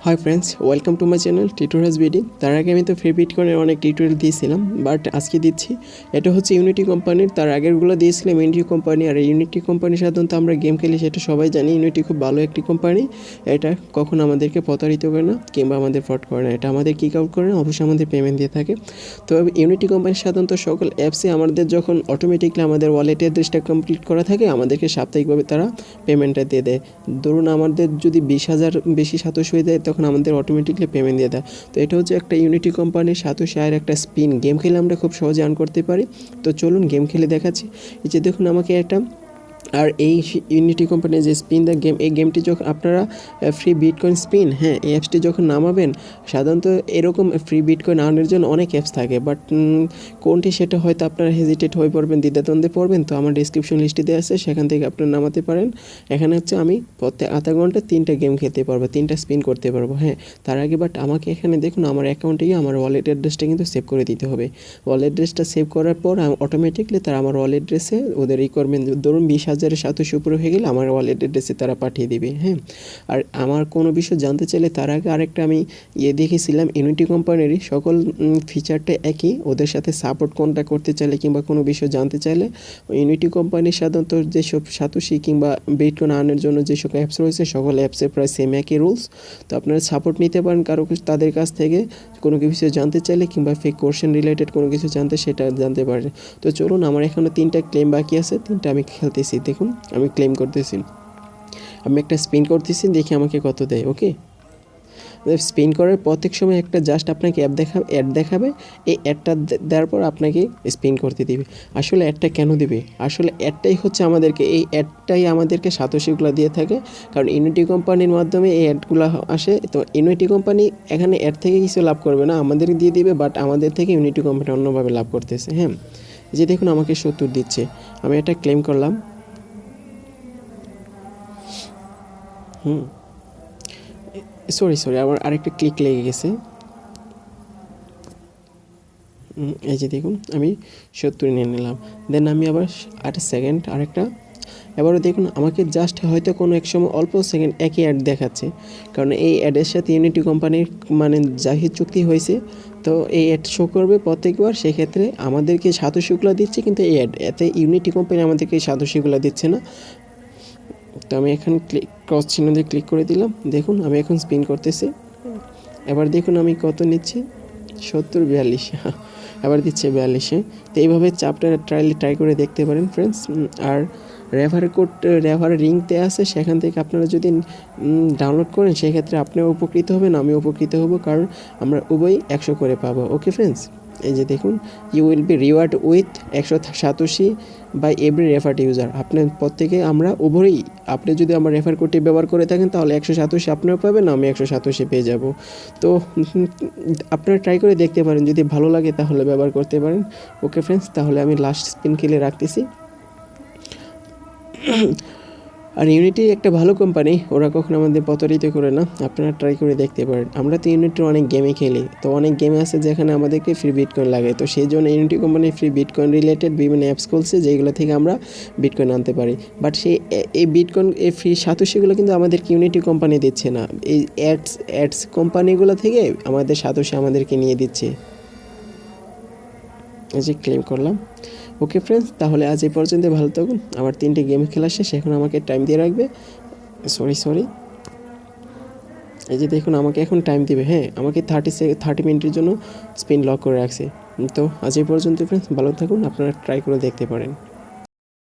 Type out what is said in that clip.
Hi friends, welcome to my channel tutorials BD. তার আগে আমি তো ফ্রি বিটকয়েনের অনেক টিউটোরিয়াল দিয়েছিলাম, বাট আজকে দিচ্ছি। এটা হচ্ছে ইউনিটি কোম্পানির। তার আগেরগুলো দিয়েছিলাম ইউনিটি কোম্পানি। আর ইউনিটি কোম্পানি সাধারণত আমরা গেম খেলি, সেটা সবাই জানি। ইউনিটি খুব ভালো একটি কোম্পানি। এটা কখনো আমাদেরকে প্রতারিত করে না কিংবা আমাদের ফ্রড করে না। এটা আমাদের কিক আউট করে না, অবশ্যই আমাদের পেমেন্ট দিয়ে থাকে। তো ইউনিটি কোম্পানি সাধারণত সকল অ্যাপসে আমাদের যখন অটোমেটিকলি আমাদের ওয়ালেট অ্যাড্রেসটা কমপ্লিট করা থাকে, আমাদেরকে সাপ্তাহিকভাবে তারা পেমেন্টটা দিয়ে দেয়। ধরুন আমাদের যদি 20,000 বেশি সাতোশ হয়ে যায়, তখন আমাদের অটোমেটিকলি পেমেন্ট দিয়ে দেয়। তো এটা হচ্ছে একটা ইউনিটি কোম্পানির সাতোশি আর একটা স্পিন। গেম খেলে আমরা খুব সহজে আর্ন করতে পারি। তো চলুন গেম খেলে দেখাচ্ছি। এই যে দেখুন আমাকে একটা, আর এই ইউনিটি কোম্পানির যে স্পিন দ্য গেম, এই গেমটি যখন আপনারা ফ্রি বিটকয়েন স্পিন, হ্যাঁ, এই অ্যাপসটি যখন নামাবেন, সাধারণত এরকম ফ্রি বিটকয়েন আর্নের জন্য অনেক অ্যাপস থাকে, বাট কোনটি সেটা হয়তো আপনারা হেজিটেট হয়ে পড়বেন, দ্বিধাদ্বন্দ্বে পড়বেন। তো আমার ডিসক্রিপশন লিস্টে দেওয়া আছে, সেখান থেকে আপনারা নামাতে পারেন। এখানে হচ্ছে আমি প্রত্যেক আধা ঘন্টা 3টা গেম খেলতে পারবো, 3টা স্পিন করতে পারবো। হ্যাঁ, তার আগে বাট আমাকে এখানে দেখুন আমার অ্যাকাউন্টে গিয়ে আমার ওয়ালেট অ্যাড্রেসটা কিন্তু সেভ করে দিতে হবে। ওয়ালেট অ্যাড্রেসটা সেভ করার পর অটোমেটিকলি তারা আমার ওয়ালেট অ্যাড্রেসে ওদের করবেন। ধরুন 20,700 উপরে হয়ে গেলে আমার ওয়ালেট অ্যাড্রেসে তারা পাঠিয়ে দিবে। হ্যাঁ, আর আমার কোনো বিষয় জানতে চাইলে তার আগে আরেকটা আমি দেখেছিলাম, ইউনিটি কোম্পানিরই সকল ফিচারটা একই। ওদের সাথে সাপোর্ট কোনটা করতে চাইলে কিংবা কোনো বিষয় জানতে চাইলে ইউনিটি কোম্পানির সাধারণত যেসব সাতোশি কিংবা বিটকয়েন আর্নের জন্য যেসব অ্যাপস রয়েছে, সকল অ্যাপসে প্রায় সেম একই রুলস। তো আপনারা সাপোর্ট নিতে পারেন তাদের কাছ থেকে কোনো কিছু জানতে চাইলে কিংবা ফেক কোশ্চেন রিলেটেড কোনো কিছু সেটা জানতে পারেন। তো চলুন, আমার এখনও 3টা ক্লেম বাকি আছে, 3টা আমি খেলতেছি। দেখুন আমি ক্লেম করতেছি, আমি একটা স্পিন করতেছি, দেখি আমাকে কত দেয়। ওকে, স্পিন করার প্রত্যেক সময় একটা জাস্ট আপনাকে অ্যাড দেখাবে। এই অ্যাডটা দেওয়ার পর আপনাকে স্পিন করতে দিবে। আসলে অ্যাডটা কেন দিবে? আসলে অ্যাডটাই হচ্ছে আমাদেরকে, এই অ্যাডটাই আমাদেরকে সাতোশিগুলো দিয়ে থাকে, কারণ ইউনিটি কোম্পানির মাধ্যমে এই অ্যাডগুলো আসে। তো ইউনিটি কোম্পানি এখানে অ্যাড থেকে কিছু লাভ করবে না, আমাদের দিয়ে দিবে, বাট আমাদের থেকে ইউনিটি কোম্পানি অন্যভাবে লাভ করতেছে। হ্যাঁ, যে দেখুন আমাকে 70 দিচ্ছে, আমি এটা ক্লেম করলাম। সরি আমার আরেকটা ক্লিক লেগে গেছে। এই যে দেখুন আমি 70 নিয়ে নিলাম। দেন আমি আবার সেকেন্ড আরেকটা, এবারও দেখুন আমাকে জাস্ট হয়তো কোনো এক সময় অল্প সেকেন্ড একই অ্যাড দেখাচ্ছে, কারণ এই অ্যাডের সাথে ইউনিটি কোম্পানির জাহির চুক্তি হয়েছে। তো এই অ্যাড শো করবে প্রত্যেকবার, সেক্ষেত্রে আমাদেরকে সাতোশিগুলো দিচ্ছে, কিন্তু এই অ্যাড এতে ইউনিটি কোম্পানি আমাদেরকে সাতোশিগুলো দিচ্ছে না। তো আমি এখানে ক্রস চিহ্ন দিয়ে ক্লিক করে দিলাম। দেখুন আমি এখন স্পিন করতেছি। এবার দেখুন আমি কত নিচ্ছি, 70-42, আবার দিচ্ছে 42। তো এইভাবে চাপটা ট্রাই করে দেখতে পারেন ফ্রেন্ডস। আর রেফার লিঙ্কতে আছে, সেখান থেকে আপনারা যদি ডাউনলোড করেন, সেক্ষেত্রে আপনিও উপকৃত হবেন, আমিও উপকৃত হব, কারণ আমরা উভয়ই 100 করে পাবো। ওকে ফ্রেন্ডস, এই যে দেখুন, you will be reward with 187 by every referred user. আপনার প্রত্যেকে আমরা উভয়ই, আপনি যদি আমার রেফার কোডটি ব্যবহার করে থাকেন, তাহলে 187 আপনারা পাবেন, আমি 187 পেয়ে যাব। তো আপনারা ট্রাই করে দেখতে পারেন, যদি ভালো লাগে তাহলে ব্যবহার করতে পারেন। ওকে ফ্রেন্ডস, তাহলে আমি লাস্ট স্পিন খেলে রাখতেছি। আর ইউনিটি একটা ভালো কোম্পানি, ওরা কখনো আমাদের প্রতারিত করে না, আপনারা ট্রাই করে দেখতে পারেন। আমরা তো ইউনিটির অনেক গেমে খেলি, তো অনেক গেমে আছে যেখানে আমাদেরকে ফ্রি বিটকয়েন লাগে। তো সেই জন্য unity company free bitcoin related বিভিন্ন অ্যাপস খুলছে, যেগুলো থেকে আমরা বিটকয়েন আনতে পারি। বাট এই বিটকয়েন, এই ফ্রি সাতোশিগুলো কিন্তু আমাদেরকে ইউনিটি কোম্পানি দিচ্ছে না, এই অ্যাডস কোম্পানিগুলো থেকে আমাদের সাতোশি আমাদেরকে নিয়ে দিচ্ছে। এই যে ক্লেম করলাম। ওকে ফ্রেন্ডস, তাহলে আজ এই পর্যন্ত, ভালো থাকুন। আমার 3টে গেম খেলা শেষ, এখন আমাকে টাইম দিয়ে রাখবে। সরি, এই যে দেখুন আমাকে এখন টাইম দিবে। হ্যাঁ, আমাকে 30 মিনিটের জন্য স্পিন লক করে রাখছে। তো আজ এই পর্যন্ত ফ্রেন্ডস, ভালো থাকুন, আপনারা ট্রাই করে দেখতে পারেন।